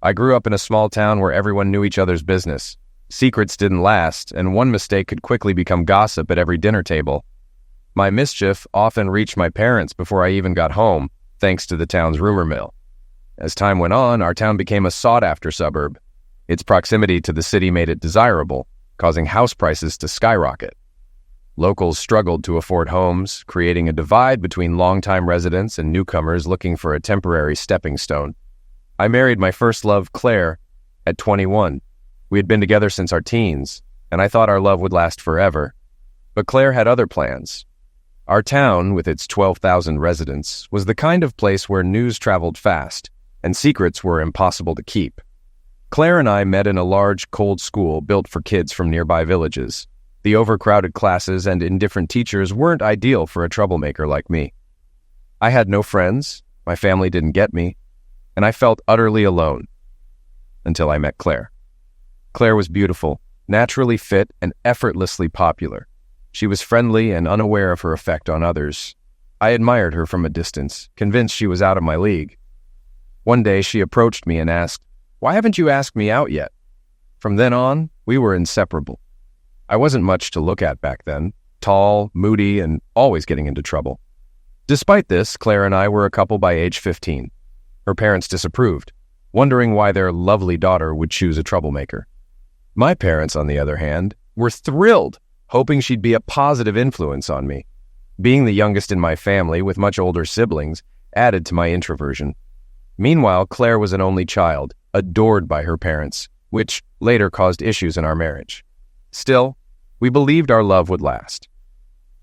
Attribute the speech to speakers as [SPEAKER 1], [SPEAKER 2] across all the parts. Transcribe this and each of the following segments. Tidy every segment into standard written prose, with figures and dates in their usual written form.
[SPEAKER 1] I grew up in a small town where everyone knew each other's business. Secrets didn't last, and one mistake could quickly become gossip at every dinner table. My mischief often reached my parents before I even got home, thanks to the town's rumor mill. As time went on, our town became a sought-after suburb. Its proximity to the city made it desirable, causing house prices to skyrocket. Locals struggled to afford homes, creating a divide between longtime residents and newcomers looking for a temporary stepping stone. I married my first love, Claire, at 21. We had been together since our teens, and I thought our love would last forever. But Claire had other plans. Our town, with its 12,000 residents, was the kind of place where news traveled fast, and secrets were impossible to keep. Claire and I met in a large, cold school built for kids from nearby villages. The overcrowded classes and indifferent teachers weren't ideal for a troublemaker like me. I had no friends, my family didn't get me, and I felt utterly alone. Until I met Claire. Claire was beautiful, naturally fit, and effortlessly popular. She was friendly and unaware of her effect on others. I admired her from a distance, convinced she was out of my league. One day she approached me and asked, "Why haven't you asked me out yet?" From then on, we were inseparable. I wasn't much to look at back then, tall, moody, and always getting into trouble. Despite this, Claire and I were a couple by age 15. Her parents disapproved, wondering why their lovely daughter would choose a troublemaker. My parents, on the other hand, were thrilled, hoping she'd be a positive influence on me. Being the youngest in my family with much older siblings added to my introversion. Meanwhile, Claire was an only child, adored by her parents, which later caused issues in our marriage. Still, we believed our love would last.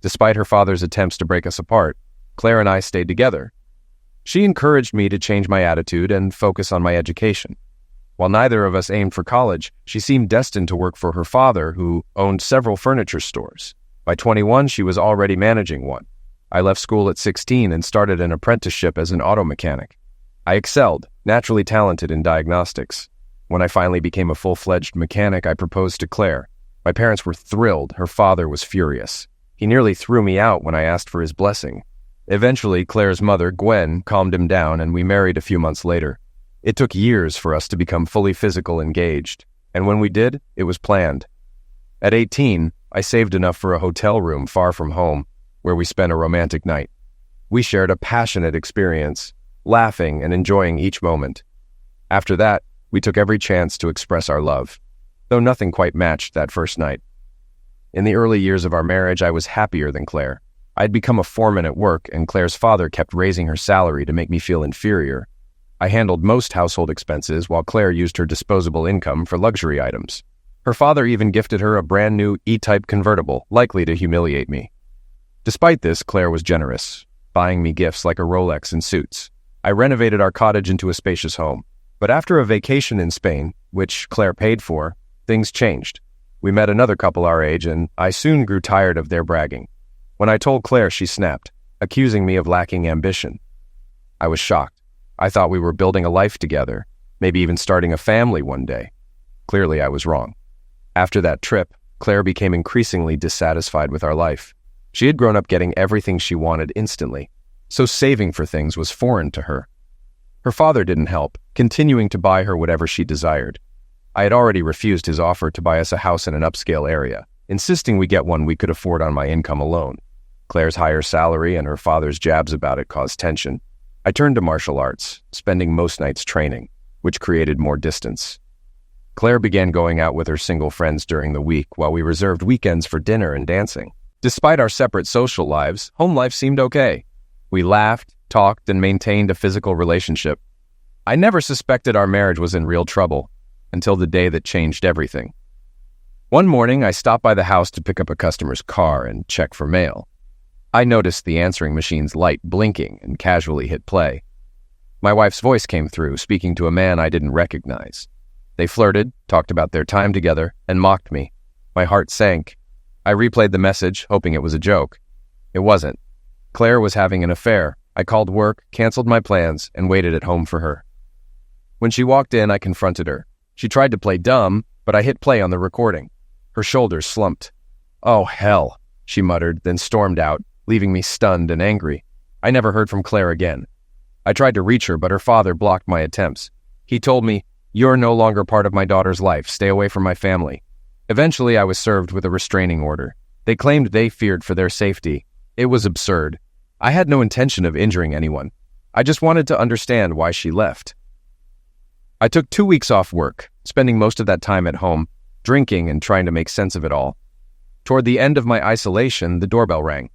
[SPEAKER 1] Despite her father's attempts to break us apart, Claire and I stayed together. She encouraged me to change my attitude and focus on my education. While neither of us aimed for college, she seemed destined to work for her father, who owned several furniture stores. By 21, she was already managing one. I left school at 16 and started an apprenticeship as an auto mechanic. I excelled, naturally talented in diagnostics. When I finally became a full-fledged mechanic, I proposed to Claire. My parents were thrilled. Her father was furious. He nearly threw me out when I asked for his blessing. Eventually, Claire's mother, Gwen, calmed him down, and we married a few months later. It took years for us to become fully physical engaged, and when we did, it was planned. At 18, I saved enough for a hotel room far from home, where we spent a romantic night. We shared a passionate experience, laughing and enjoying each moment. After that, we took every chance to express our love, though nothing quite matched that first night. In the early years of our marriage, I was happier than Claire. I'd become a foreman at work, and Claire's father kept raising her salary to make me feel inferior. I handled most household expenses, while Claire used her disposable income for luxury items. Her father even gifted her a brand new E-Type convertible, likely to humiliate me. Despite this, Claire was generous, buying me gifts like a Rolex and suits. I renovated our cottage into a spacious home. But after a vacation in Spain, which Claire paid for, things changed. We met another couple our age, and I soon grew tired of their bragging. When I told Claire, she snapped, accusing me of lacking ambition. I was shocked. I thought we were building a life together, maybe even starting a family one day. Clearly, I was wrong. After that trip, Claire became increasingly dissatisfied with our life. She had grown up getting everything she wanted instantly, so saving for things was foreign to her. Her father didn't help, continuing to buy her whatever she desired. I had already refused his offer to buy us a house in an upscale area, insisting we get one we could afford on my income alone. Claire's higher salary and her father's jabs about it caused tension. I turned to martial arts, spending most nights training, which created more distance. Claire began going out with her single friends during the week, while we reserved weekends for dinner and dancing. Despite our separate social lives, home life seemed okay. We laughed, talked, and maintained a physical relationship. I never suspected our marriage was in real trouble, until the day that changed everything. One morning, I stopped by the house to pick up a customer's car and check for mail. I noticed the answering machine's light blinking and casually hit play. My wife's voice came through, speaking to a man I didn't recognize. They flirted, talked about their time together, and mocked me. My heart sank. I replayed the message, hoping it was a joke. It wasn't. Claire was having an affair. I called work, canceled my plans, and waited at home for her. When she walked in, I confronted her. She tried to play dumb, but I hit play on the recording. Her shoulders slumped. "Oh, hell," she muttered, then stormed out, leaving me stunned and angry. I never heard from Claire again. I tried to reach her, but her father blocked my attempts. He told me, "You're no longer part of my daughter's life. Stay away from my family." Eventually, I was served with a restraining order. They claimed they feared for their safety. It was absurd. I had no intention of injuring anyone. I just wanted to understand why she left. I took 2 weeks off work, spending most of that time at home, drinking and trying to make sense of it all. Toward the end of my isolation, the doorbell rang.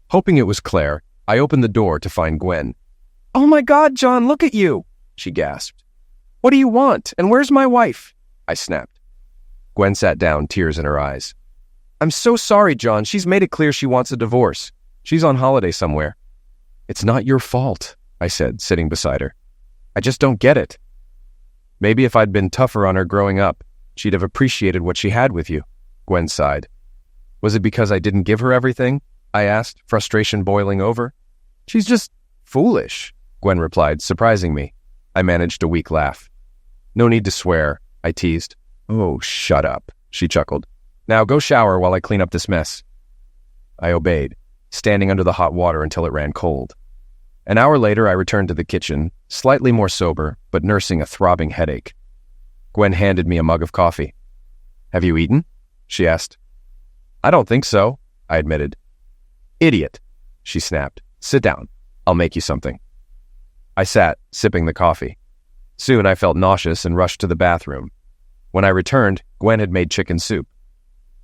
[SPEAKER 1] Hoping it was Claire, I opened the door to find Gwen. "Oh my God, John, look at you!" she gasped. "What do you want? And where's my wife?" I snapped. Gwen sat down, tears in her eyes. "I'm so sorry, John. She's made it clear she wants a divorce. She's on holiday somewhere." "It's not your fault," I said, sitting beside her. "I just don't get it." "Maybe if I'd been tougher on her growing up, she'd have appreciated what she had with you," Gwen sighed. "Was it because I didn't give her everything?" I asked, frustration boiling over. "She's just foolish," Gwen replied, surprising me. I managed a weak laugh. "No need to swear," I teased. "Oh, shut up," she chuckled. "Now go shower while I clean up this mess." I obeyed, standing under the hot water until it ran cold. An hour later, I returned to the kitchen, slightly more sober, but nursing a throbbing headache. Gwen handed me a mug of coffee. "Have you eaten?" she asked. "I don't think so," I admitted. "Idiot," she snapped. "Sit down. I'll make you something." I sat, sipping the coffee. Soon I felt nauseous and rushed to the bathroom. When I returned, Gwen had made chicken soup.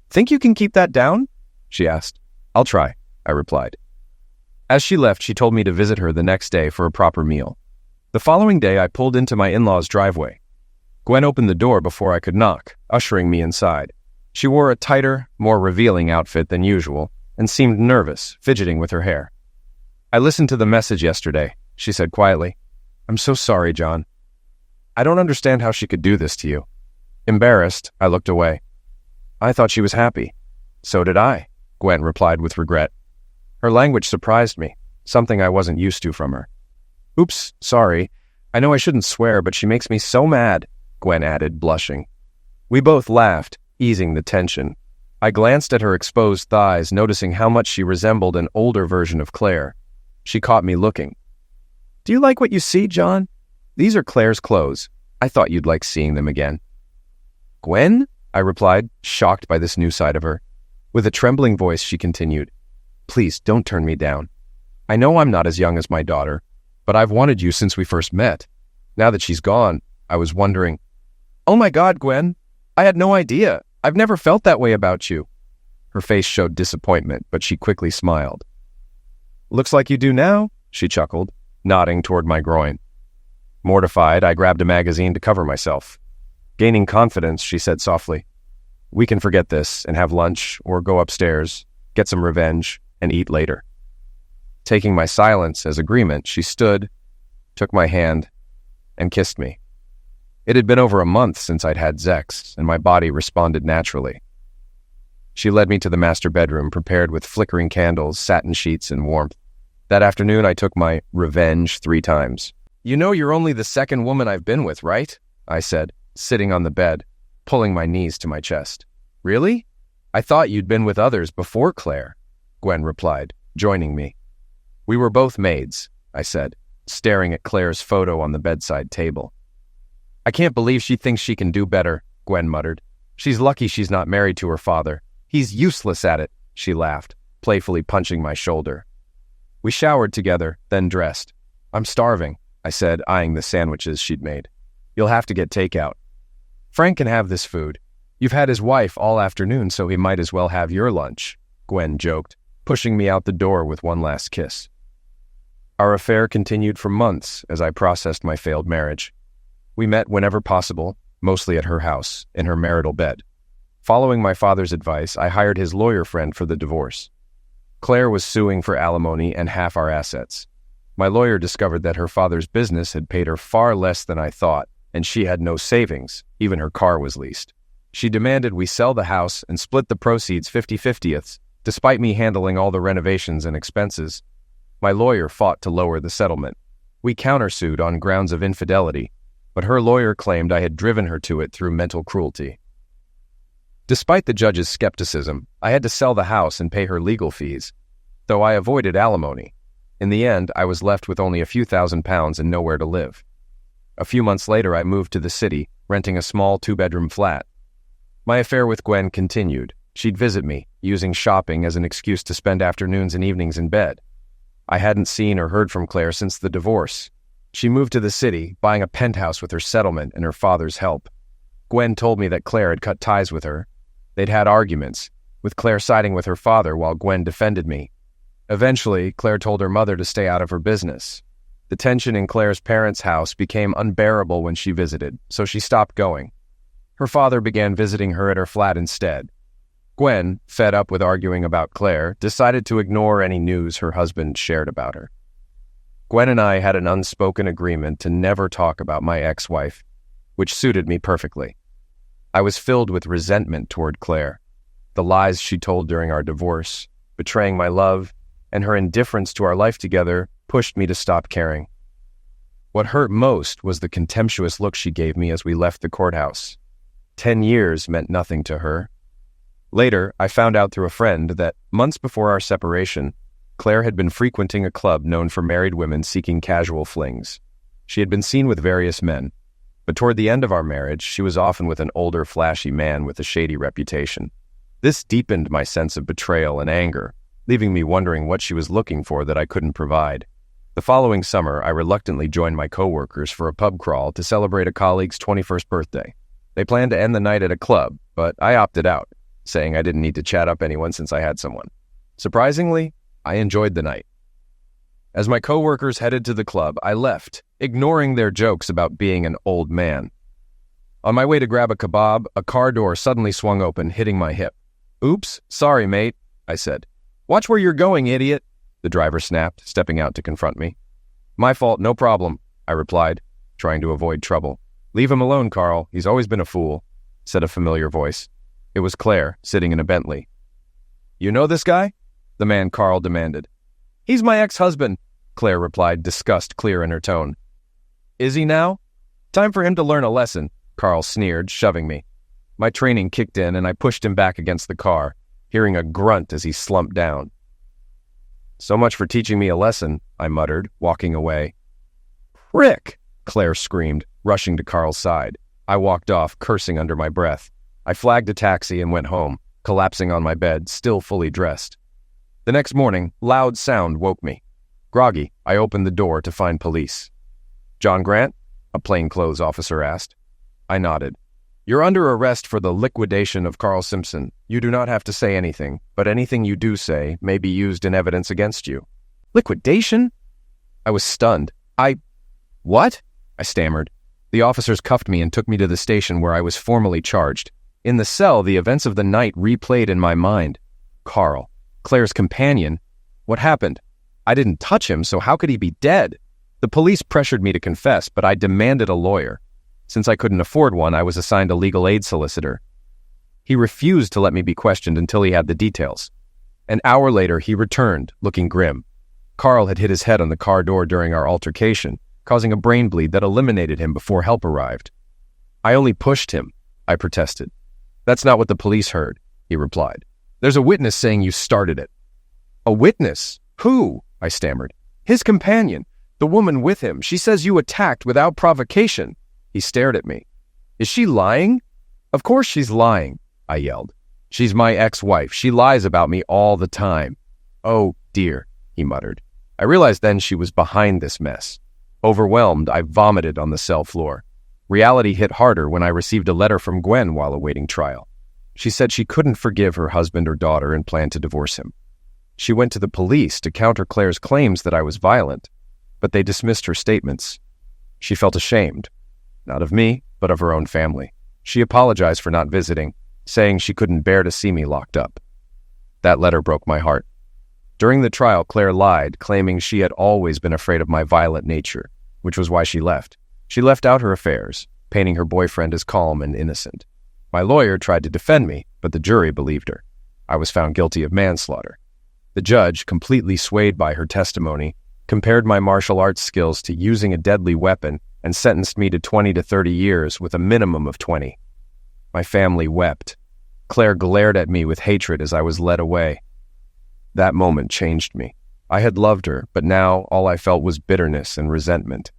[SPEAKER 1] "Think you can keep that down?" she asked. "I'll try," I replied. As she left, she told me to visit her the next day for a proper meal. The following day, I pulled into my in-laws' driveway. Gwen opened the door before I could knock, ushering me inside. She wore a tighter, more revealing outfit than usual, and seemed nervous, fidgeting with her hair. "I listened to the message yesterday," she said quietly. "I'm so sorry, John. I don't understand how she could do this to you." Embarrassed, I looked away. "I thought she was happy." "So did I," Gwen replied with regret. Her language surprised me, something I wasn't used to from her. "Oops, sorry. I know I shouldn't swear, but she makes me so mad," Gwen added, blushing. We both laughed, easing the tension. I glanced at her exposed thighs, noticing how much she resembled an older version of Claire. She caught me looking. "Do you like what you see, John? These are Claire's clothes. I thought you'd like seeing them again." "Gwen?" I replied, shocked by this new side of her. With a trembling voice, she continued, "Please don't turn me down. I know I'm not as young as my daughter, but I've wanted you since we first met. Now that she's gone, I was wondering—" "Oh my God, Gwen, I had no idea. I've never felt that way about you." Her face showed disappointment, but she quickly smiled. "Looks like you do now," she chuckled, nodding toward my groin. Mortified, I grabbed a magazine to cover myself. Gaining confidence, she said softly, "We can forget this and have lunch or go upstairs, get some revenge, and eat later." Taking my silence as agreement, she stood, took my hand, and kissed me. It had been over a month since I'd had sex, and my body responded naturally. She led me to the master bedroom, prepared with flickering candles, satin sheets, and warmth. That afternoon, I took my revenge 3 times. "You know you're only the second woman I've been with, right?" I said, sitting on the bed, pulling my knees to my chest. "Really? I thought you'd been with others before Claire," Gwen replied, joining me. "We were both maids," I said, staring at Claire's photo on the bedside table. "I can't believe she thinks she can do better," Gwen muttered. "She's lucky she's not married to her father. He's useless at it," she laughed, playfully punching my shoulder. We showered together, then dressed. "I'm starving," I said, eyeing the sandwiches she'd made. "You'll have to get takeout." "Frank can have this food. You've had his wife all afternoon, so he might as well have your lunch," Gwen joked, pushing me out the door with one last kiss. Our affair continued for months as I processed my failed marriage. We met whenever possible, mostly at her house, in her marital bed. Following my father's advice, I hired his lawyer friend for the divorce. Claire was suing for alimony and half our assets. My lawyer discovered that her father's business had paid her far less than I thought, and she had no savings, even her car was leased. She demanded we sell the house and split the proceeds 50-50ths, despite me handling all the renovations and expenses. My lawyer fought to lower the settlement. We countersued on grounds of infidelity, but her lawyer claimed I had driven her to it through mental cruelty. Despite the judge's skepticism, I had to sell the house and pay her legal fees, though I avoided alimony. In the end, I was left with only a few £1,000s and nowhere to live. A few months later, I moved to the city, renting a small 2-bedroom flat. My affair with Gwen continued. She'd visit me, using shopping as an excuse to spend afternoons and evenings in bed. I hadn't seen or heard from Claire since the divorce. She moved to the city, buying a penthouse with her settlement and her father's help. Gwen told me that Claire had cut ties with her. They'd had arguments, with Claire siding with her father while Gwen defended me. Eventually, Claire told her mother to stay out of her business. The tension in Claire's parents' house became unbearable when she visited, so she stopped going. Her father began visiting her at her flat instead. Gwen, fed up with arguing about Claire, decided to ignore any news her husband shared about her. Gwen and I had an unspoken agreement to never talk about my ex-wife, which suited me perfectly. I was filled with resentment toward Claire. The lies she told during our divorce, betraying my love, and her indifference to our life together pushed me to stop caring. What hurt most was the contemptuous look she gave me as we left the courthouse. 10 years meant nothing to her. Later, I found out through a friend that, months before our separation, Claire had been frequenting a club known for married women seeking casual flings. She had been seen with various men, but toward the end of our marriage, she was often with an older, flashy man with a shady reputation. This deepened my sense of betrayal and anger, leaving me wondering what she was looking for that I couldn't provide. The following summer, I reluctantly joined my coworkers for a pub crawl to celebrate a colleague's 21st birthday. They planned to end the night at a club, but I opted out, saying I didn't need to chat up anyone since I had someone. Surprisingly, I enjoyed the night. As my coworkers headed to the club, I left, ignoring their jokes about being an old man. On my way to grab a kebab, a car door suddenly swung open, hitting my hip. "Oops, sorry, mate," I said. "Watch where you're going, idiot," the driver snapped, stepping out to confront me. "My fault, no problem," I replied, trying to avoid trouble. "Leave him alone, Carl. He's always been a fool," said a familiar voice. It was Claire, sitting in a Bentley. "You know this guy?" the man Carl demanded. "He's my ex-husband," Claire replied, disgust clear in her tone. "Is he now? Time for him to learn a lesson," Carl sneered, shoving me. My training kicked in, and I pushed him back against the car, hearing a grunt as he slumped down. "So much for teaching me a lesson," I muttered, walking away. "Prick!" Claire screamed, rushing to Carl's side. I walked off, cursing under my breath. I flagged a taxi and went home, collapsing on my bed, still fully dressed. The next morning, loud sound woke me. Groggy, I opened the door to find police. "John Grant?" a plainclothes officer asked. I nodded. "You're under arrest for the liquidation of Carl Simpson. You do not have to say anything, but anything you do say may be used in evidence against you." "Liquidation?" I was stunned. What?" I stammered. The officers cuffed me and took me to the station where I was formally charged. In the cell, the events of the night replayed in my mind. Carl, Claire's companion. What happened? I didn't touch him, so how could he be dead? The police pressured me to confess, but I demanded a lawyer. Since I couldn't afford one, I was assigned a legal aid solicitor. He refused to let me be questioned until he had the details. An hour later, he returned, looking grim. Carl had hit his head on the car door during our altercation, causing a brain bleed that eliminated him before help arrived. "I only pushed him," I protested. "That's not what the police heard," he replied. "There's a witness saying you started it." "A witness? Who?" I stammered. "His companion, the woman with him. She says you attacked without provocation." He stared at me. "Is she lying?" "Of course she's lying," I yelled. "She's my ex-wife. She lies about me all the time." "Oh, dear," he muttered. I realized then she was behind this mess. Overwhelmed, I vomited on the cell floor. Reality hit harder when I received a letter from Gwen while awaiting trial. She said she couldn't forgive her husband or daughter and planned to divorce him. She went to the police to counter Claire's claims that I was violent, but they dismissed her statements. She felt ashamed, not of me, but of her own family. She apologized for not visiting, saying she couldn't bear to see me locked up. That letter broke my heart. During the trial, Claire lied, claiming she had always been afraid of my violent nature, which was why she left. She left out her affairs, painting her boyfriend as calm and innocent. My lawyer tried to defend me, but the jury believed her. I was found guilty of manslaughter. The judge, completely swayed by her testimony, compared my martial arts skills to using a deadly weapon and sentenced me to 20 to 30 years with a minimum of 20. My family wept. Claire glared at me with hatred as I was led away. That moment changed me. I had loved her, but now all I felt was bitterness and resentment.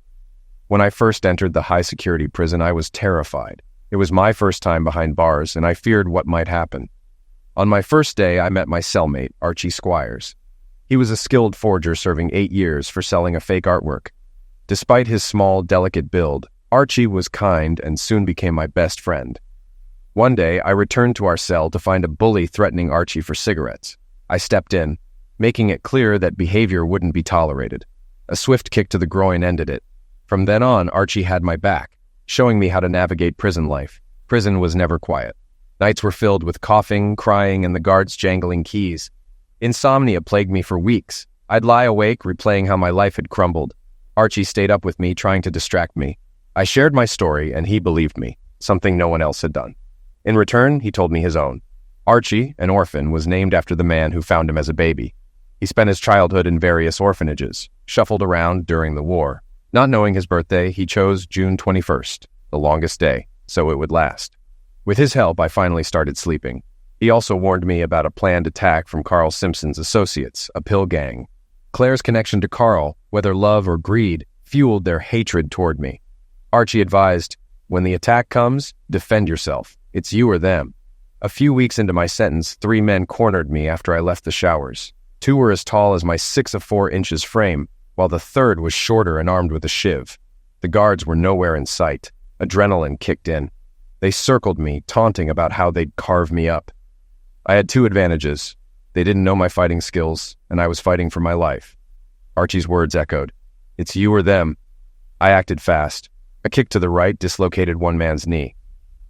[SPEAKER 1] When I first entered the high-security prison, I was terrified. It was my first time behind bars, and I feared what might happen. On my first day, I met my cellmate, Archie Squires. He was a skilled forger serving 8 years for selling a fake artwork. Despite his small, delicate build, Archie was kind and soon became my best friend. One day, I returned to our cell to find a bully threatening Archie for cigarettes. I stepped in, making it clear that behavior wouldn't be tolerated. A swift kick to the groin ended it. From then on, Archie had my back, showing me how to navigate prison life. Prison was never quiet. Nights were filled with coughing, crying, and the guards jangling keys. Insomnia plagued me for weeks. I'd lie awake, replaying how my life had crumbled. Archie stayed up with me, trying to distract me. I shared my story, and he believed me, something no one else had done. In return, he told me his own. Archie, an orphan, was named after the man who found him as a baby. He spent his childhood in various orphanages, shuffled around during the war. Not knowing his birthday, he chose June 21st, the longest day, so it would last. With his help, I finally started sleeping. He also warned me about a planned attack from Carl Simpson's associates, a pill gang. Claire's connection to Carl, whether love or greed, fueled their hatred toward me. Archie advised, "When the attack comes, defend yourself. It's you or them." A few weeks into my sentence, 3 men cornered me after I left the showers. 2 were as tall as my 6'4" frame, while the third was shorter and armed with a shiv. The guards were nowhere in sight. Adrenaline kicked in. They circled me, taunting about how they'd carve me up. I had 2 advantages. They didn't know my fighting skills, and I was fighting for my life. Archie's words echoed. "It's you or them." I acted fast. A kick to the right dislocated one man's knee.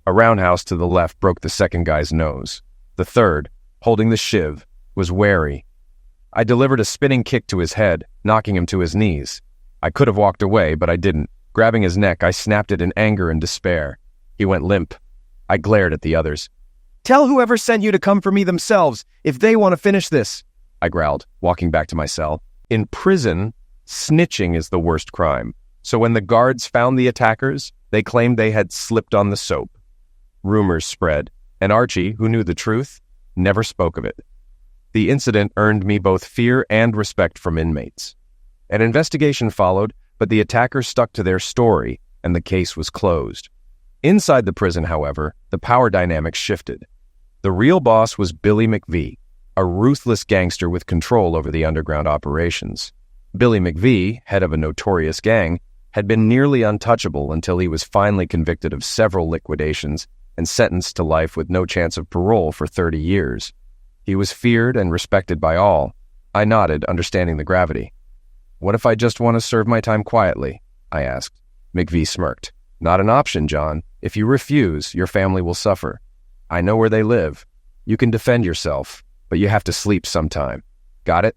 [SPEAKER 1] A roundhouse to the left broke the second guy's nose. The third, holding the shiv, was wary. I delivered a spinning kick to his head, knocking him to his knees. I could have walked away, but I didn't. Grabbing his neck, I snapped it in anger and despair. He went limp. I glared at the others. "Tell whoever sent you to come for me themselves, if they want to finish this," I growled, walking back to my cell. In prison, snitching is the worst crime. So when the guards found the attackers, they claimed they had slipped on the soap. Rumors spread, and Archie, who knew the truth, never spoke of it. The incident earned me both fear and respect from inmates. An investigation followed, but the attackers stuck to their story, and the case was closed. Inside the prison, however, the power dynamics shifted. The real boss was Billy McVee, a ruthless gangster with control over the underground operations. Billy McVee, head of a notorious gang, had been nearly untouchable until he was finally convicted of several liquidations and sentenced to life with no chance of parole for 30 years. He was feared and respected by all. I nodded, understanding the gravity. "What if I just want to serve my time quietly?" I asked. McVee smirked. "Not an option, John. If you refuse, your family will suffer. I know where they live. You can defend yourself, but you have to sleep sometime. Got it?"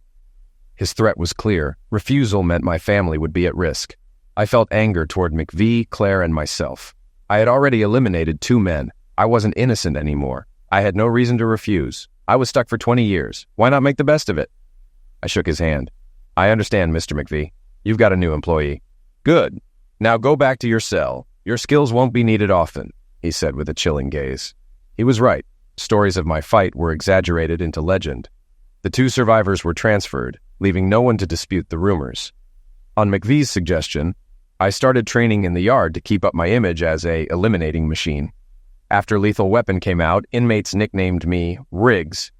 [SPEAKER 1] His threat was clear. Refusal meant my family would be at risk. I felt anger toward McVee, Claire, and myself. I had already eliminated 2 men. I wasn't innocent anymore. I had no reason to refuse. I was stuck for 20 years. Why not make the best of it? I shook his hand. "I understand, Mr. McVee. You've got a new employee." "Good. Now go back to your cell. Your skills won't be needed often," he said with a chilling gaze. He was right. Stories of my fight were exaggerated into legend. The 2 survivors were transferred, leaving no one to dispute the rumors. On McVee's suggestion, I started training in the yard to keep up my image as a eliminating machine. After Lethal Weapon came out, inmates nicknamed me Riggs.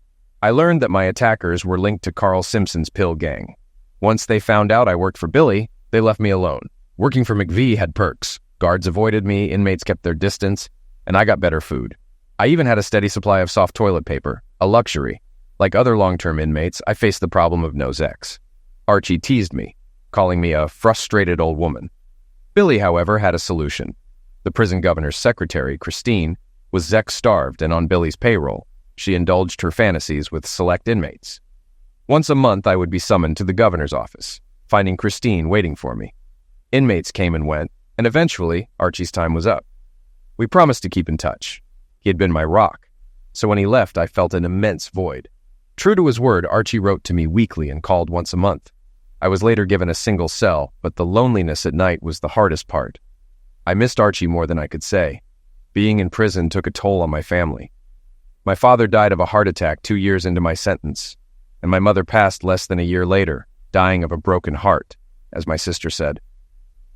[SPEAKER 1] I learned that my attackers were linked to Carl Simpson's pill gang. Once they found out I worked for Billy, they left me alone. Working for McVee had perks. Guards avoided me, inmates kept their distance, and I got better food. I even had a steady supply of soft toilet paper, a luxury. Like other long-term inmates, I faced the problem of no sex. Archie teased me, calling me a frustrated old woman. Billy, however, had a solution. The prison governor's secretary, Christine, was sex-starved and on Billy's payroll. She indulged her fantasies with select inmates. Once a month, I would be summoned to the governor's office, finding Christine waiting for me. Inmates came and went, and eventually, Archie's time was up. We promised to keep in touch. He had been my rock, so when he left, I felt an immense void. True to his word, Archie wrote to me weekly and called once a month. I was later given a single cell, but the loneliness at night was the hardest part. I missed Archie more than I could say. Being in prison took a toll on my family. My father died of a heart attack 2 years into my sentence, and my mother passed less than a year later, dying of a broken heart, as my sister said.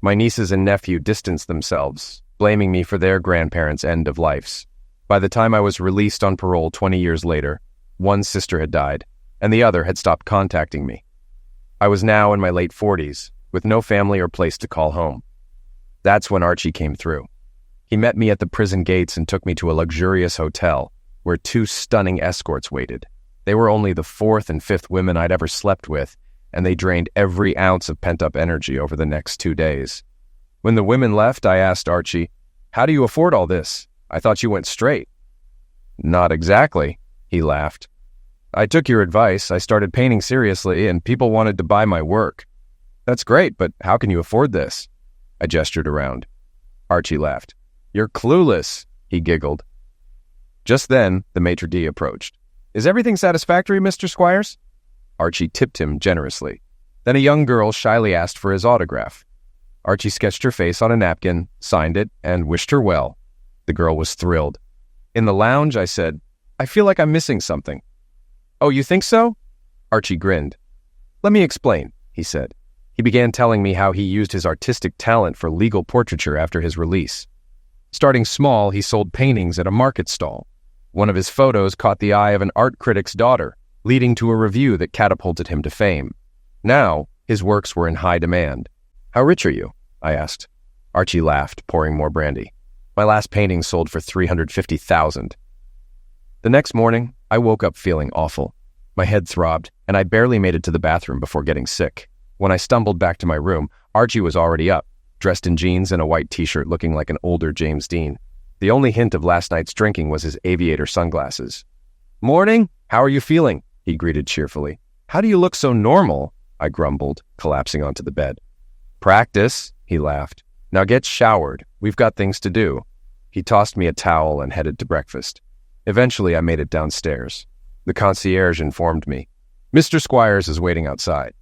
[SPEAKER 1] My nieces and nephew distanced themselves, blaming me for their grandparents' end of lives. By the time I was released on parole 20 years later, one sister had died, and the other had stopped contacting me. I was now in my late 40s, with no family or place to call home. That's when Archie came through. He met me at the prison gates and took me to a luxurious hotel, where two stunning escorts waited. They were only the fourth and fifth women I'd ever slept with, and they drained every ounce of pent-up energy over the next 2 days. When the women left, I asked Archie, "How do you afford all this? I thought you went straight." "Not exactly," he laughed. "I took your advice, I started painting seriously, and people wanted to buy my work." "That's great, but how can you afford this?" I gestured around. Archie laughed. "You're clueless," he giggled. Just then, the maitre d' approached. "Is everything satisfactory, Mr. Squires?" Archie tipped him generously. Then a young girl shyly asked for his autograph. Archie sketched her face on a napkin, signed it, and wished her well. The girl was thrilled. In the lounge, I said, "I feel like I'm missing something." "Oh, you think so?" Archie grinned. "Let me explain," he said. He began telling me how he used his artistic talent for legal portraiture after his release. Starting small, he sold paintings at a market stall. One of his photos caught the eye of an art critic's daughter, leading to a review that catapulted him to fame. Now, his works were in high demand. "How rich are you?" I asked. Archie laughed, pouring more brandy. "My last painting sold for $350,000. The next morning, I woke up feeling awful. My head throbbed, and I barely made it to the bathroom before getting sick. When I stumbled back to my room, Archie was already up, dressed in jeans and a white t-shirt looking like an older James Dean. The only hint of last night's drinking was his aviator sunglasses. "Morning! How are you feeling?" he greeted cheerfully. "How do you look so normal?" I grumbled, collapsing onto the bed. "Practice," he laughed. "Now get showered. We've got things to do." He tossed me a towel and headed to breakfast. Eventually, I made it downstairs. The concierge informed me, "Mr. Squires is waiting outside."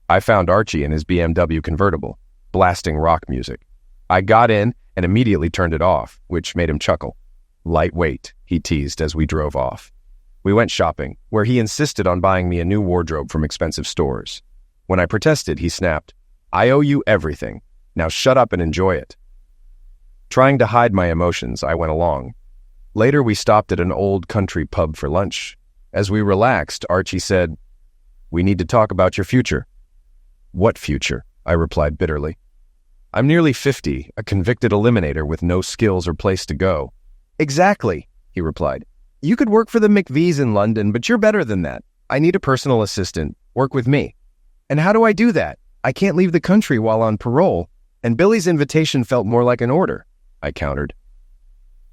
[SPEAKER 1] I found Archie in his BMW convertible, blasting rock music. I got in and immediately turned it off, which made him chuckle. "Lightweight," he teased as we drove off. We went shopping, where he insisted on buying me a new wardrobe from expensive stores. When I protested, he snapped, "I owe you everything. Now shut up and enjoy it." Trying to hide my emotions, I went along. Later, we stopped at an old country pub for lunch. As we relaxed, Archie said, "We need to talk about your future." "What future?" I replied bitterly. "I'm nearly 50, a convicted eliminator with no skills or place to go." "Exactly," he replied. "You could work for the McVies in London, but you're better than that. I need a personal assistant. Work with me." "And how do I do that? I can't leave the country while on parole, and Billy's invitation felt more like an order," I countered.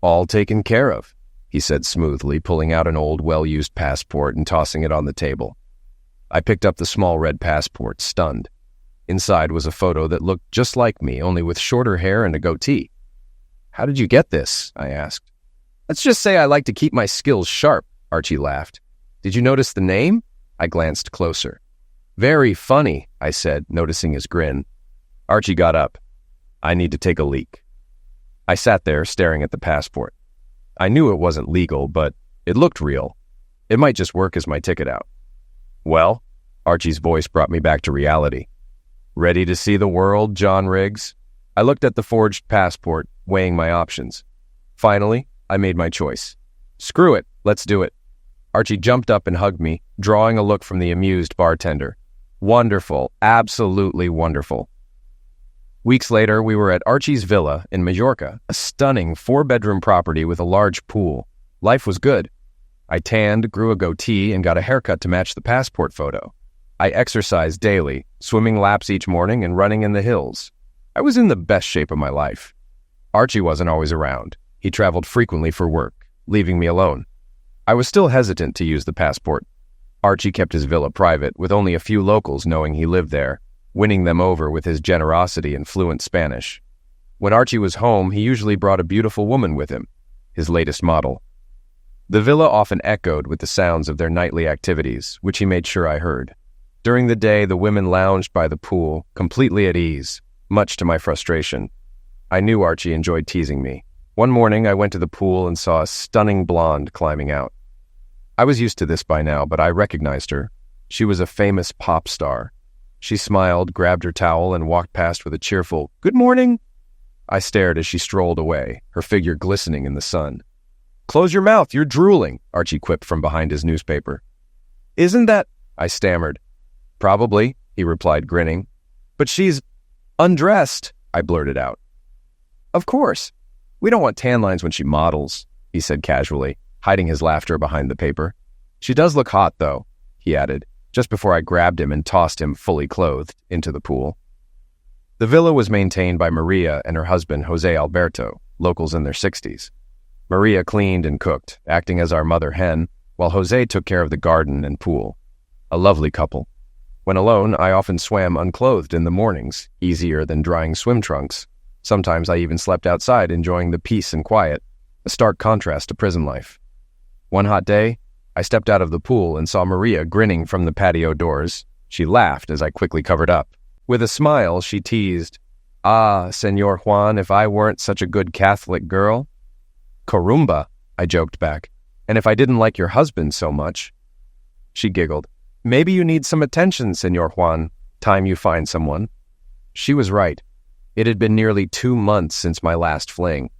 [SPEAKER 1] "All taken care of," he said smoothly, pulling out an old, well-used passport and tossing it on the table. I picked up the small red passport, stunned. Inside was a photo that looked just like me, only with shorter hair and a goatee. "How did you get this?" I asked. "Let's just say I like to keep my skills sharp," Archie laughed. "Did you notice the name?" I glanced closer. "Very funny," I said, noticing his grin. Archie got up. "I need to take a leak." I sat there, staring at the passport. I knew it wasn't legal, but it looked real. It might just work as my ticket out. "Well?" Archie's voice brought me back to reality. "Ready to see the world, John Riggs?" I looked at the forged passport, weighing my options. Finally, I made my choice. "Screw it, let's do it." Archie jumped up and hugged me, drawing a look from the amused bartender. Wonderful, absolutely wonderful. Weeks later, we were at Archie's villa in Majorca, a stunning 4-bedroom property with a large pool. Life was good. I tanned, grew a goatee, and got a haircut to match the passport photo. I exercised daily, swimming laps each morning and running in the hills. I was in the best shape of my life. Archie wasn't always around. He traveled frequently for work, leaving me alone. I was still hesitant to use the passport. Archie kept his villa private, with only a few locals knowing he lived there, winning them over with his generosity and fluent Spanish. When Archie was home, he usually brought a beautiful woman with him, his latest model. The villa often echoed with the sounds of their nightly activities, which he made sure I heard. During the day, the women lounged by the pool, completely at ease, much to my frustration. I knew Archie enjoyed teasing me. One morning, I went to the pool and saw a stunning blonde climbing out. I was used to this by now, but I recognized her. She was a famous pop star. She smiled, grabbed her towel, and walked past with a cheerful, "Good morning." I stared as she strolled away, her figure glistening in the sun. "Close your mouth, you're drooling," Archie quipped from behind his newspaper. "Isn't that—" I stammered. "Probably," he replied, grinning. "But she's undressed," I blurted out. "Of course. We don't want tan lines when she models," he said casually, hiding his laughter behind the paper. "She does look hot, though," he added, just before I grabbed him and tossed him, fully clothed, into the pool. The villa was maintained by Maria and her husband, Jose Alberto, locals in their 60s. Maria cleaned and cooked, acting as our mother hen, while Jose took care of the garden and pool. A lovely couple. When alone, I often swam unclothed in the mornings, easier than drying swim trunks. Sometimes I even slept outside, enjoying the peace and quiet, a stark contrast to prison life. One hot day, I stepped out of the pool and saw Maria grinning from the patio doors. She laughed as I quickly covered up. With a smile, she teased, "Ah, Senor Juan, if I weren't such a good Catholic girl." "Carumba," I joked back. "And if I didn't like your husband so much." She giggled. "Maybe you need some attention, Senor Juan. Time you find someone." She was right. It had been nearly 2 months since my last fling.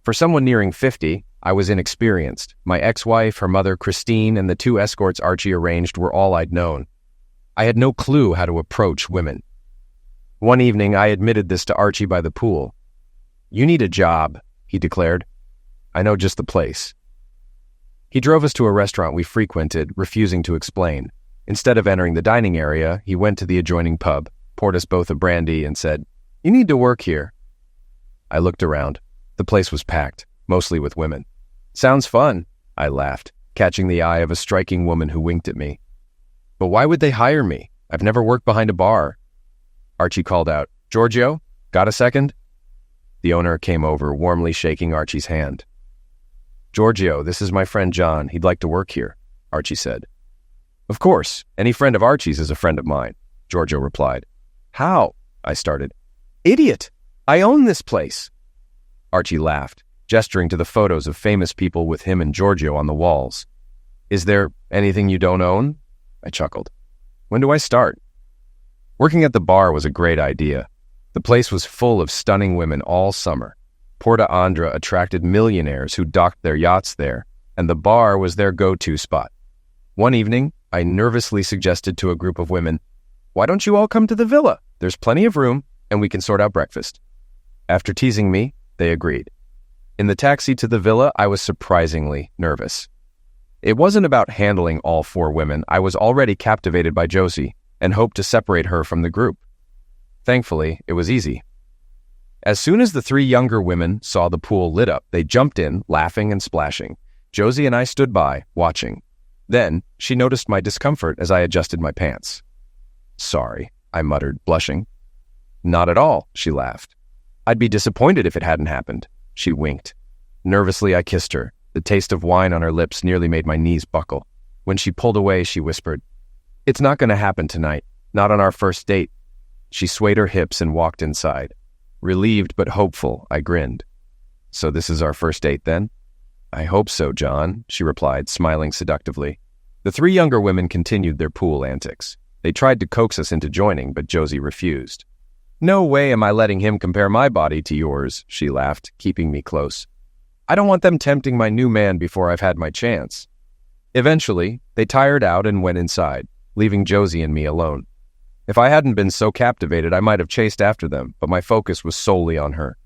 [SPEAKER 1] For someone nearing 50, I was inexperienced. My ex-wife, her mother, Christine, and the 2 escorts Archie arranged were all I'd known. I had no clue how to approach women. One evening, I admitted this to Archie by the pool. "You need a job," he declared. "I know just the place." He drove us to a restaurant we frequented, refusing to explain. Instead of entering the dining area, he went to the adjoining pub, poured us both a brandy, and said, "You need to work here." I looked around. The place was packed, mostly with women. "Sounds fun," I laughed, catching the eye of a striking woman who winked at me. "But why would they hire me? I've never worked behind a bar." Archie called out, "Giorgio, got a second?" The owner came over, warmly shaking Archie's hand. "Giorgio, this is my friend John. He'd like to work here," Archie said. "Of course, any friend of Archie's is a friend of mine," Giorgio replied. "How?" I started. "Idiot! I own this place." Archie laughed, gesturing to the photos of famous people with him and Giorgio on the walls. "Is there anything you don't own?" I chuckled. "When do I start?" Working at the bar was a great idea. The place was full of stunning women all summer. Porta Andra attracted millionaires who docked their yachts there, and the bar was their go-to spot. One evening, I nervously suggested to a group of women, "Why don't you all come to the villa? There's plenty of room, and we can sort out breakfast." After teasing me, they agreed. In the taxi to the villa, I was surprisingly nervous. It wasn't about handling all 4 women. I was already captivated by Josie and hoped to separate her from the group. Thankfully, it was easy. As soon as the 3 younger women saw the pool lit up, they jumped in, laughing and splashing. Josie and I stood by, watching. Then, she noticed my discomfort as I adjusted my pants. "Sorry," I muttered, blushing. "Not at all," she laughed. "I'd be disappointed if it hadn't happened." She winked. Nervously, I kissed her. The taste of wine on her lips nearly made my knees buckle. When she pulled away, she whispered, "It's not going to happen tonight. Not on our first date." She swayed her hips and walked inside. Relieved but hopeful, I grinned. "So this is our first date, then?" "I hope so, John," she replied, smiling seductively. The 3 younger women continued their pool antics. They tried to coax us into joining, but Josie refused. "No way am I letting him compare my body to yours," she laughed, keeping me close. "I don't want them tempting my new man before I've had my chance." Eventually, they tired out and went inside, leaving Josie and me alone. If I hadn't been so captivated, I might have chased after them, but my focus was solely on her.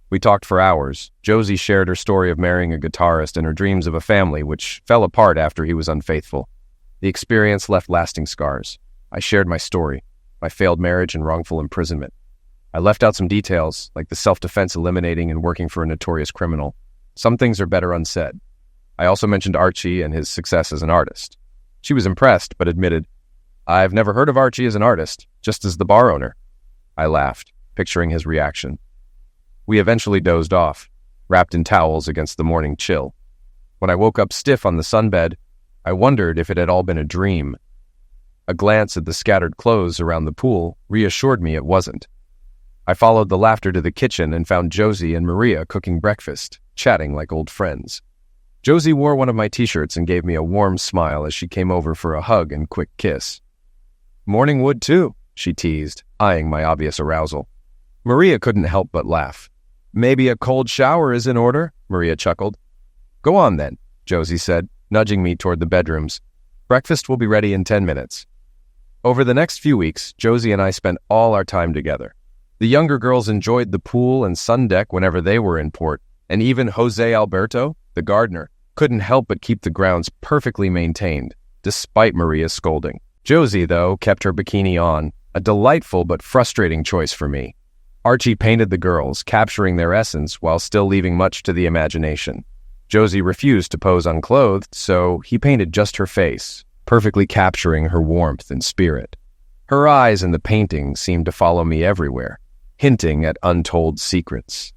[SPEAKER 1] We talked for hours. Josie shared her story of marrying a guitarist and her dreams of a family, which fell apart after he was unfaithful. The experience left lasting scars. I shared my story, my failed marriage and wrongful imprisonment. I left out some details, like the self-defense eliminating and working for a notorious criminal. Some things are better unsaid. I also mentioned Archie and his success as an artist. She was impressed, but admitted, "I've never heard of Archie as an artist, just as the bar owner." I laughed, picturing his reaction. We eventually dozed off, wrapped in towels against the morning chill. When I woke up stiff on the sunbed, I wondered if it had all been a dream. A glance at the scattered clothes around the pool reassured me it wasn't. I followed the laughter to the kitchen and found Josie and Maria cooking breakfast, chatting like old friends. Josie wore one of my t-shirts and gave me a warm smile as she came over for a hug and quick kiss. "Morning wood, too," she teased, eyeing my obvious arousal. Maria couldn't help but laugh. Maybe a cold shower is in order, Maria chuckled. Go on then, Josie said, nudging me toward the bedrooms. Breakfast will be ready in 10 minutes. Over the next few weeks, Josie and I spent all our time together. The younger girls enjoyed the pool and sun deck whenever they were in port, and even Jose Alberto, the gardener, couldn't help but keep the grounds perfectly maintained, despite Maria's scolding. Josie, though, kept her bikini on, a delightful but frustrating choice for me. Archie painted the girls, capturing their essence while still leaving much to the imagination. Josie refused to pose unclothed, so he painted just her face, perfectly capturing her warmth and spirit. Her eyes in the painting seemed to follow me everywhere, hinting at untold secrets.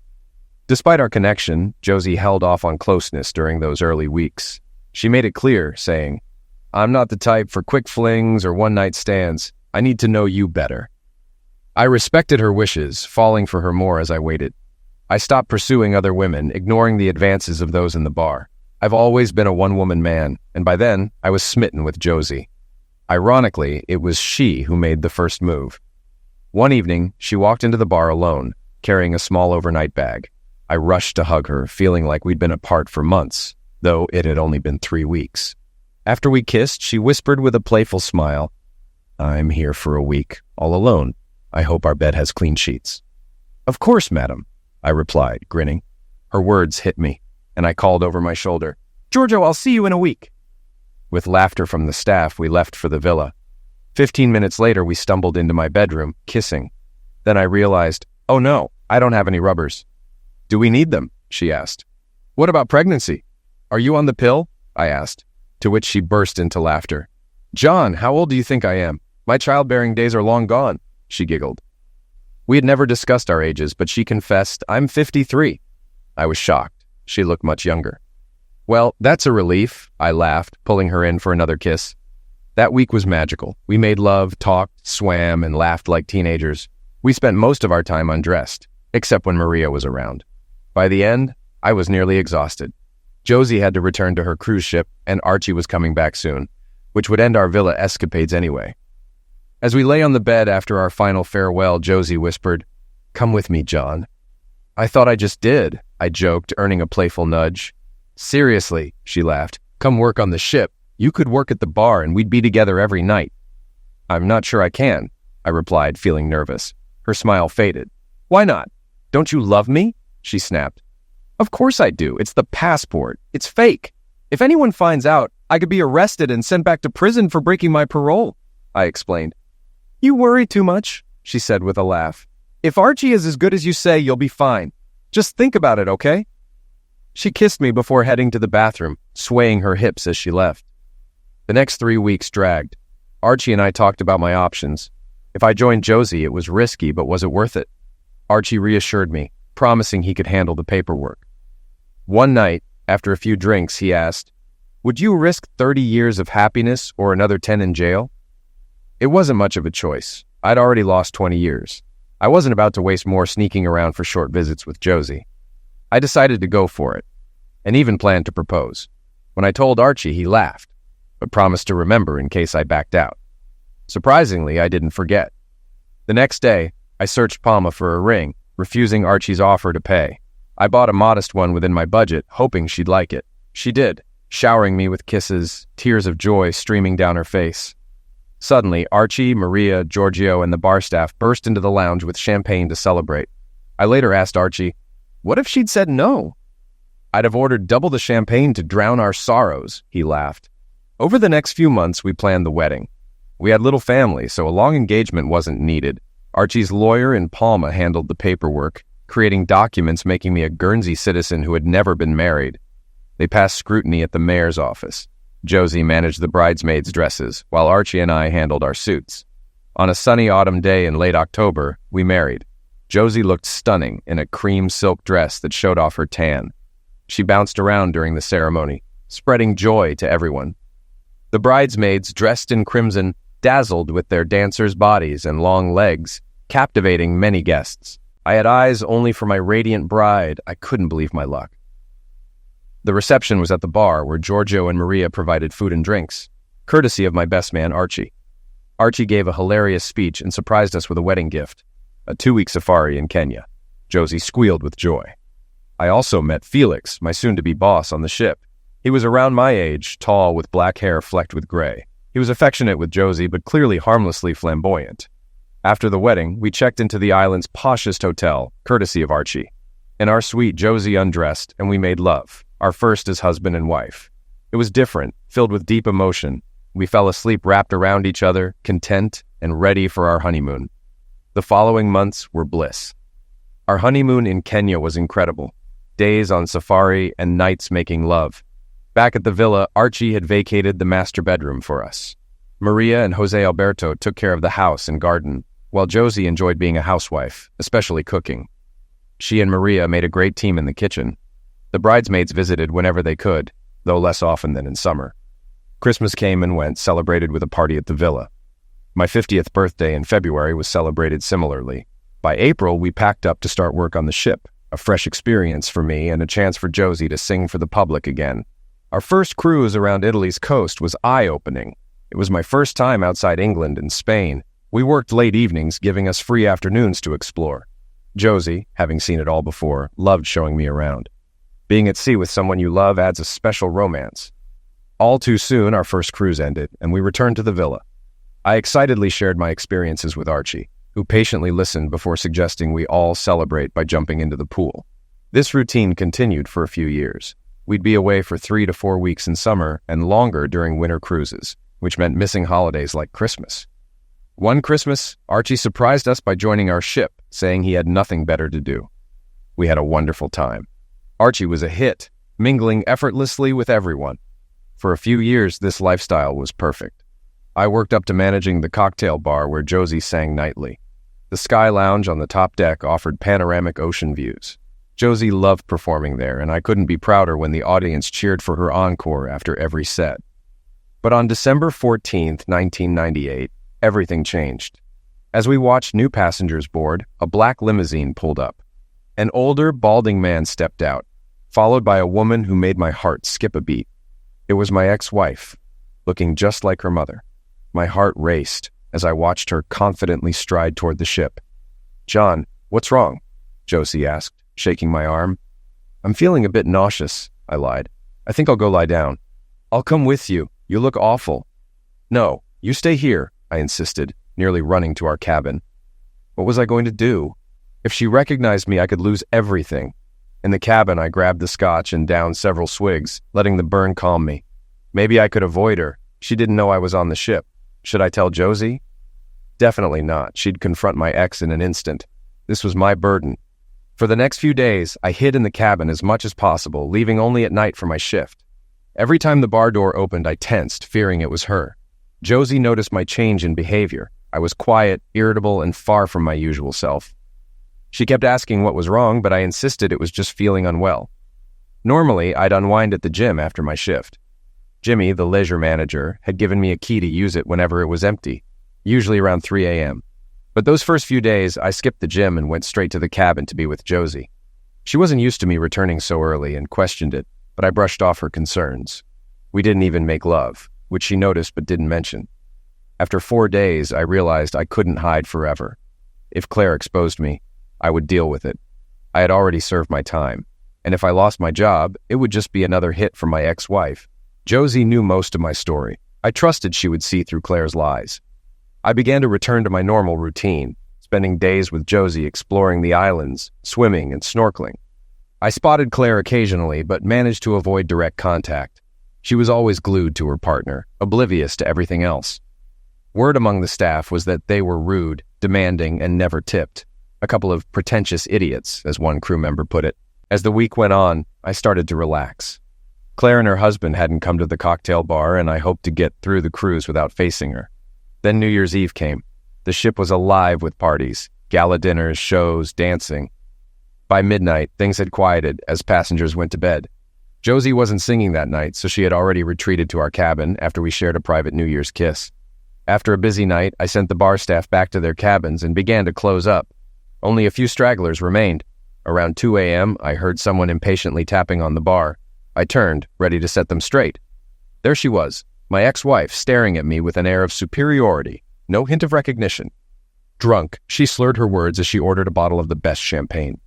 [SPEAKER 1] Despite our connection, Josie held off on closeness during those early weeks. She made it clear, saying, I'm not the type for quick flings or one-night stands. I need to know you better. I respected her wishes, falling for her more as I waited. I stopped pursuing other women, ignoring the advances of those in the bar. I've always been a one-woman man, and by then, I was smitten with Josie. Ironically, it was she who made the first move. One evening, she walked into the bar alone, carrying a small overnight bag. I rushed to hug her, feeling like we'd been apart for months, though it had only been 3 weeks. After we kissed, she whispered with a playful smile, I'm here for a week, all alone. I hope our bed has clean sheets. Of course, madam, I replied, grinning. Her words hit me, and I called over my shoulder, Giorgio, I'll see you in a week. With laughter from the staff, we left for the villa. 15 minutes later, we stumbled into my bedroom, kissing. Then I realized, oh no, I don't have any rubbers. Do we need them? She asked. What about pregnancy? Are you on the pill? I asked, to which she burst into laughter. John, how old do you think I am? My childbearing days are long gone, she giggled. We had never discussed our ages, but she confessed, I'm 53. I was shocked. She looked much younger. Well, that's a relief, I laughed, pulling her in for another kiss. That week was magical. We made love, talked, swam, and laughed like teenagers. We spent most of our time undressed, except when Maria was around. By the end, I was nearly exhausted. Josie had to return to her cruise ship, and Archie was coming back soon, which would end our villa escapades anyway. As we lay on the bed after our final farewell, Josie whispered, Come with me, John. I thought I just did, I joked, earning a playful nudge. Seriously, she laughed. Come work on the ship. You could work at the bar and we'd be together every night. I'm not sure I can, I replied, feeling nervous. Her smile faded. Why not? Don't you love me? She snapped. Of course I do. It's the passport. It's fake. If anyone finds out, I could be arrested and sent back to prison for breaking my parole, I explained. You worry too much, she said with a laugh. If Archie is as good as you say, you'll be fine. Just think about it, okay? She kissed me before heading to the bathroom, swaying her hips as she left. The next 3 weeks dragged. Archie and I talked about my options. If I joined Josie, it was risky, but was it worth it? Archie reassured me, promising he could handle the paperwork. One night, after a few drinks, he asked, Would you risk 30 years of happiness or another 10 in jail? It wasn't much of a choice. I'd already lost 20 years. I wasn't about to waste more sneaking around for short visits with Josie. I decided to go for it, and even planned to propose. When I told Archie, he laughed, but promised to remember in case I backed out. Surprisingly, I didn't forget. The next day, I searched Palma for a ring, refusing Archie's offer to pay. I bought a modest one within my budget, hoping she'd like it. She did, showering me with kisses, tears of joy streaming down her face. Suddenly, Archie, Maria, Giorgio, and the bar staff burst into the lounge with champagne to celebrate. I later asked Archie, what if she'd said no? I'd have ordered double the champagne to drown our sorrows, he laughed. Over the next few months, we planned the wedding. We had little family, so a long engagement wasn't needed. Archie's lawyer in Palma handled the paperwork, creating documents making me a Guernsey citizen who had never been married. They passed scrutiny at the mayor's office. Josie managed the bridesmaids' dresses, while Archie and I handled our suits. On a sunny autumn day in late October, we married. Josie looked stunning in a cream silk dress that showed off her tan. She bounced around during the ceremony, spreading joy to everyone. The bridesmaids, dressed in crimson, dazzled with their dancers' bodies and long legs, captivating many guests. I had eyes only for my radiant bride. I couldn't believe my luck. The reception was at the bar, where Giorgio and Maria provided food and drinks, courtesy of my best man, Archie. Archie gave a hilarious speech and surprised us with a wedding gift, a 2-week safari in Kenya. Josie squealed with joy. I also met Felix, my soon-to-be boss, on the ship. He was around my age, tall, with black hair flecked with gray. He was affectionate with Josie, but clearly harmlessly flamboyant. After the wedding, we checked into the island's poshest hotel, courtesy of Archie. In our suite, Josie undressed, and we made love, our first as husband and wife. It was different, filled with deep emotion. We fell asleep wrapped around each other, content and ready for our honeymoon. The following months were bliss. Our honeymoon in Kenya was incredible. Days on safari and nights making love. Back at the villa, Archie had vacated the master bedroom for us. Maria and Jose Alberto took care of the house and garden, while Josie enjoyed being a housewife, especially cooking. She and Maria made a great team in the kitchen. The bridesmaids visited whenever they could, though less often than in summer. Christmas came and went, celebrated with a party at the villa. My 50th birthday in February was celebrated similarly. By April, we packed up to start work on the ship, a fresh experience for me and a chance for Josie to sing for the public again. Our first cruise around Italy's coast was eye-opening. It was my first time outside England and Spain. We worked late evenings, giving us free afternoons to explore. Josie, having seen it all before, loved showing me around. Being at sea with someone you love adds a special romance. All too soon, our first cruise ended, and we returned to the villa. I excitedly shared my experiences with Archie, who patiently listened before suggesting we all celebrate by jumping into the pool. This routine continued for a few years. We'd be away for 3 to 4 weeks in summer and longer during winter cruises, which meant missing holidays like Christmas. One Christmas, Archie surprised us by joining our ship, saying he had nothing better to do. We had a wonderful time. Archie was a hit, mingling effortlessly with everyone. For a few years, this lifestyle was perfect. I worked up to managing the cocktail bar where Josie sang nightly. The Sky Lounge on the top deck offered panoramic ocean views. Josie loved performing there, and I couldn't be prouder when the audience cheered for her encore after every set. But on December 14th, 1998, everything changed. As we watched new passengers board, a black limousine pulled up. An older, balding man stepped out, followed by a woman who made my heart skip a beat. It was my ex-wife, looking just like her mother. My heart raced as I watched her confidently stride toward the ship. "John, what's wrong?" Josie asked, shaking my arm. "I'm feeling a bit nauseous," I lied. "I think I'll go lie down." "I'll come with you. You look awful." "No, you stay here," I insisted, nearly running to our cabin. What was I going to do? If she recognized me, I could lose everything. In the cabin, I grabbed the scotch and downed several swigs, letting the burn calm me. Maybe I could avoid her. She didn't know I was on the ship. Should I tell Josie? Definitely not. She'd confront my ex in an instant. This was my burden. For the next few days, I hid in the cabin as much as possible, leaving only at night for my shift. Every time the bar door opened, I tensed, fearing it was her. Josie noticed my change in behavior. I was quiet, irritable, and far from my usual self. She kept asking what was wrong, but I insisted it was just feeling unwell. Normally, I'd unwind at the gym after my shift. Jimmy, the leisure manager, had given me a key to use it whenever it was empty, usually around 3 a.m. But those first few days, I skipped the gym and went straight to the cabin to be with Josie. She wasn't used to me returning so early and questioned it, but I brushed off her concerns. We didn't even make love, which she noticed but didn't mention. After 4 days, I realized I couldn't hide forever. If Claire exposed me, I would deal with it. I had already served my time, and if I lost my job, it would just be another hit from my ex-wife. Josie knew most of my story. I trusted she would see through Claire's lies. I began to return to my normal routine, spending days with Josie exploring the islands, swimming and snorkeling. I spotted Claire occasionally, but managed to avoid direct contact. She was always glued to her partner, oblivious to everything else. Word among the staff was that they were rude, demanding, and never tipped. A couple of pretentious idiots, as one crew member put it. As the week went on, I started to relax. Claire and her husband hadn't come to the cocktail bar, and I hoped to get through the cruise without facing her. Then New Year's Eve came. The ship was alive with parties, gala dinners, shows, dancing. By midnight, things had quieted as passengers went to bed. Josie wasn't singing that night, so she had already retreated to our cabin after we shared a private New Year's kiss. After a busy night, I sent the bar staff back to their cabins and began to close up. Only a few stragglers remained. Around 2 a.m., I heard someone impatiently tapping on the bar. I turned, ready to set them straight. There she was, my ex-wife, staring at me with an air of superiority. No hint of recognition. Drunk, she slurred her words as she ordered a bottle of the best champagne.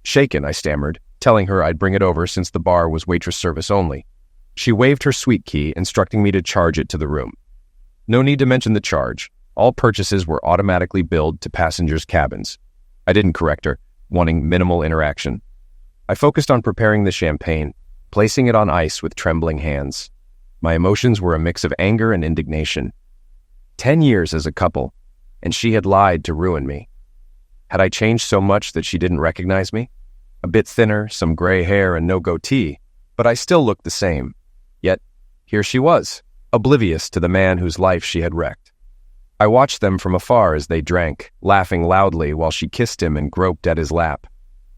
[SPEAKER 1] Shaken, I stammered, telling her I'd bring it over since the bar was waitress service only. She waved her suite key, instructing me to charge it to the room. No need to mention the charge. All purchases were automatically billed to passengers' cabins. I didn't correct her, wanting minimal interaction. I focused on preparing the champagne, placing it on ice with trembling hands. My emotions were a mix of anger and indignation. 10 years as a couple, and she had lied to ruin me. Had I changed so much that she didn't recognize me? A bit thinner, some gray hair, and no goatee, but I still looked the same. Yet, here she was, oblivious to the man whose life she had wrecked. I watched them from afar as they drank, laughing loudly while she kissed him and groped at his lap.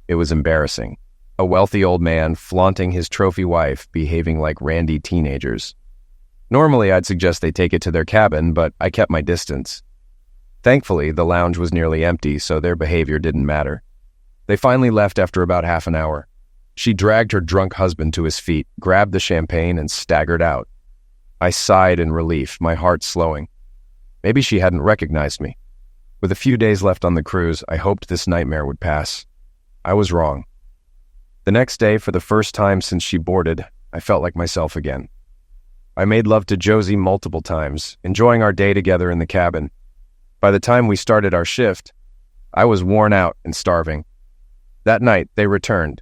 [SPEAKER 1] It was embarrassing. A wealthy old man flaunting his trophy wife, behaving like randy teenagers. Normally, I'd suggest they take it to their cabin, but I kept my distance. Thankfully, the lounge was nearly empty, so their behavior didn't matter. They finally left after about half an hour. She dragged her drunk husband to his feet, grabbed the champagne, and staggered out. I sighed in relief, my heart slowing. Maybe she hadn't recognized me. With a few days left on the cruise, I hoped this nightmare would pass. I was wrong. The next day, for the first time since she boarded, I felt like myself again. I made love to Josie multiple times, enjoying our day together in the cabin. By the time we started our shift, I was worn out and starving. That night, they returned.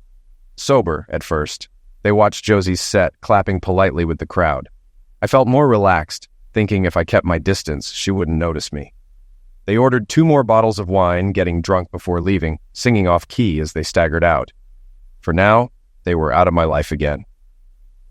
[SPEAKER 1] Sober, at first, they watched Josie's set, clapping politely with the crowd. I felt more relaxed, thinking if I kept my distance, she wouldn't notice me. They ordered 2 more bottles of wine, getting drunk before leaving, singing off key as they staggered out. For now, they were out of my life again.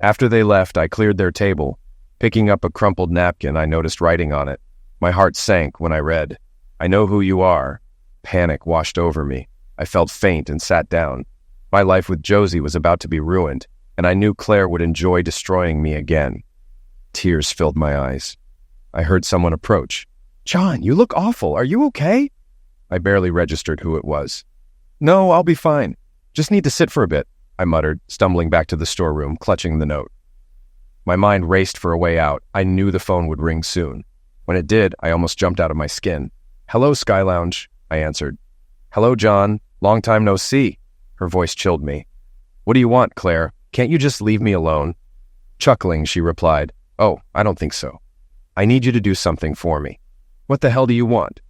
[SPEAKER 1] After they left, I cleared their table. Picking up a crumpled napkin, I noticed writing on it. My heart sank when I read, "I know who you are." Panic washed over me. I felt faint and sat down. My life with Josie was about to be ruined, and I knew Claire would enjoy destroying me again. Tears filled my eyes. I heard someone approach. "John, you look awful. Are you okay?" I barely registered who it was. "No, I'll be fine. Just need to sit for a bit," I muttered, stumbling back to the storeroom, clutching the note. My mind raced for a way out. I knew the phone would ring soon. When it did, I almost jumped out of my skin. "Hello, Sky Lounge," I answered. "Hello, John. Long time no see." Her voice chilled me. "What do you want, Claire? Can't you just leave me alone?" Chuckling, she replied, "Oh, I don't think so. I need you to do something for me." "What the hell do you want?"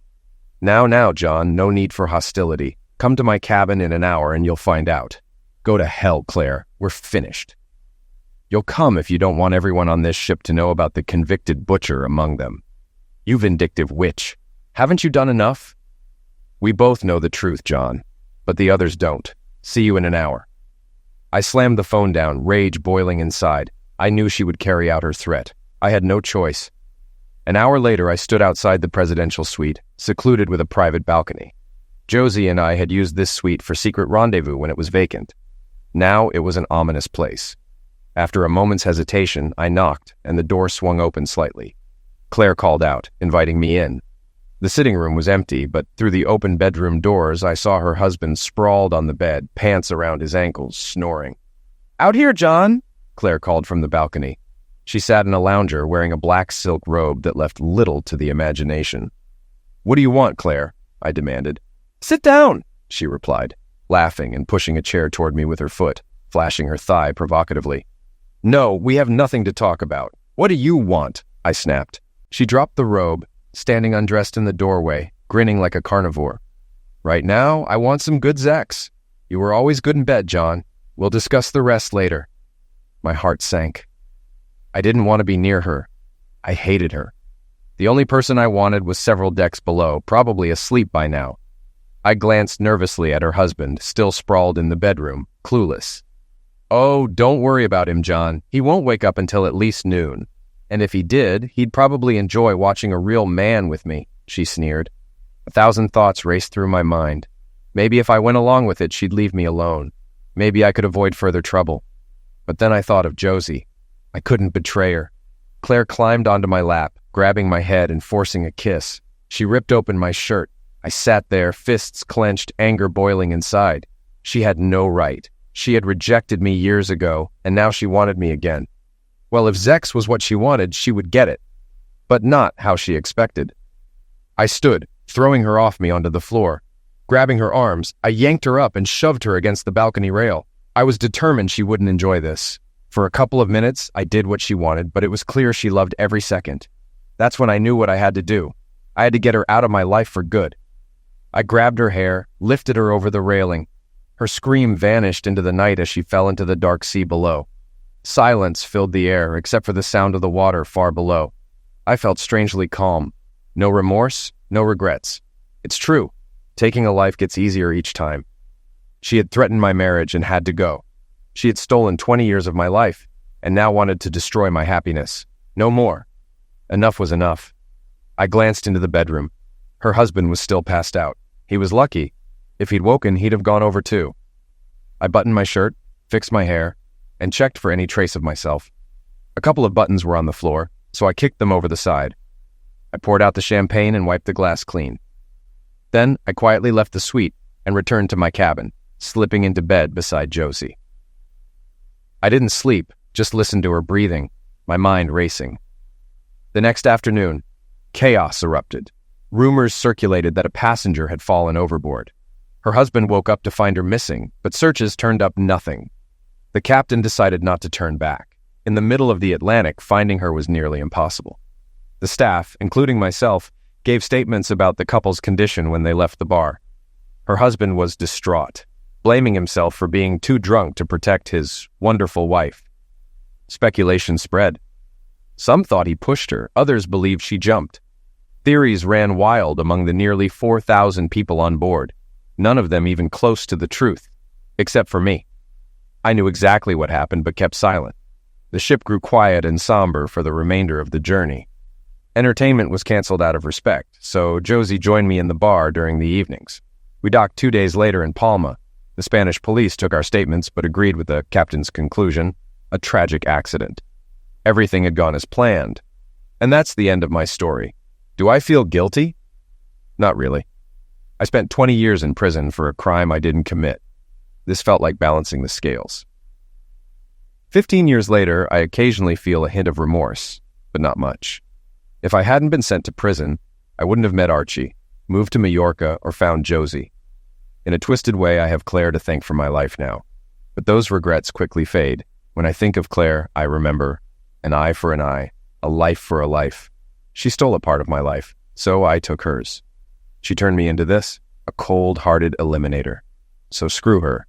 [SPEAKER 1] Now, John, no need for hostility. Come to my cabin in an hour and you'll find out." "Go to hell, Claire. We're finished." "You'll come if you don't want everyone on this ship to know about the convicted butcher among them." "You vindictive witch. Haven't you done enough?" "We both know the truth, John, but the others don't. See you in an hour." I slammed the phone down, rage boiling inside. I knew she would carry out her threat. I had no choice. An hour later, I stood outside the presidential suite, secluded with a private balcony. Josie and I had used this suite for secret rendezvous when it was vacant. Now it was an ominous place. After a moment's hesitation, I knocked, and the door swung open slightly. Claire called out, inviting me in. The sitting room was empty, but through the open bedroom doors, I saw her husband sprawled on the bed, pants around his ankles, snoring. "Out here, John," Claire called from the balcony. She sat in a lounger, wearing a black silk robe that left little to the imagination. "What do you want, Claire?" I demanded. "Sit down," she replied, laughing and pushing a chair toward me with her foot, flashing her thigh provocatively. "No, we have nothing to talk about. What do you want?" I snapped. She dropped the robe, standing undressed in the doorway, grinning like a carnivore. "Right now, I want some good sex. You were always good in bed, John. We'll discuss the rest later." My heart sank. I didn't want to be near her. I hated her. The only person I wanted was several decks below, probably asleep by now. I glanced nervously at her husband, still sprawled in the bedroom, clueless. "Oh, don't worry about him, John. He won't wake up until at least noon. And if he did, he'd probably enjoy watching a real man with me," she sneered. 1,000 thoughts raced through my mind. Maybe if I went along with it, she'd leave me alone. Maybe I could avoid further trouble. But then I thought of Josie. I couldn't betray her. Claire climbed onto my lap, grabbing my head and forcing a kiss. She ripped open my shirt. I sat there, fists clenched, anger boiling inside. She had no right. She had rejected me years ago, and now she wanted me again. Well, if sex was what she wanted, she would get it. But not how she expected. I stood, throwing her off me onto the floor. Grabbing her arms, I yanked her up and shoved her against the balcony rail. I was determined she wouldn't enjoy this. For a couple of minutes, I did what she wanted, but it was clear she loved every second. That's when I knew what I had to do. I had to get her out of my life for good. I grabbed her hair, lifted her over the railing. Her scream vanished into the night as she fell into the dark sea below. Silence filled the air, except for the sound of the water far below. I felt strangely calm. No remorse, no regrets. It's true. Taking a life gets easier each time. She had threatened my marriage and had to go. She had stolen 20 years of my life and now wanted to destroy my happiness. No more. Enough was enough. I glanced into the bedroom. Her husband was still passed out. He was lucky. If he'd woken, he'd have gone over too. I buttoned my shirt, fixed my hair, and checked for any trace of myself. A couple of buttons were on the floor, so I kicked them over the side. I poured out the champagne and wiped the glass clean. Then I quietly left the suite and returned to my cabin, slipping into bed beside Josie. I didn't sleep, just listened to her breathing, my mind racing. The next afternoon, chaos erupted. Rumors circulated that a passenger had fallen overboard. Her husband woke up to find her missing, but searches turned up nothing. The captain decided not to turn back. In the middle of the Atlantic, finding her was nearly impossible. The staff, including myself, gave statements about the couple's condition when they left the bar. Her husband was distraught, blaming himself for being too drunk to protect his wonderful wife. Speculation spread. Some thought he pushed her, others believed she jumped. Theories ran wild among the nearly 4,000 people on board, none of them even close to the truth, except for me. I knew exactly what happened but kept silent. The ship grew quiet and somber for the remainder of the journey. Entertainment was canceled out of respect, so Josie joined me in the bar during the evenings. We docked 2 days later in Palma. The Spanish police took our statements but agreed with the captain's conclusion, a tragic accident. Everything had gone as planned. And that's the end of my story. Do I feel guilty? Not really. I spent 20 years in prison for a crime I didn't commit. This felt like balancing the scales. 15 years later, I occasionally feel a hint of remorse, but not much. If I hadn't been sent to prison, I wouldn't have met Archie, moved to Majorca, or found Josie. In a twisted way, I have Claire to thank for my life now. But those regrets quickly fade. When I think of Claire, I remember an eye for an eye, a life for a life. She stole a part of my life, so I took hers. She turned me into this, a cold-hearted eliminator. So screw her.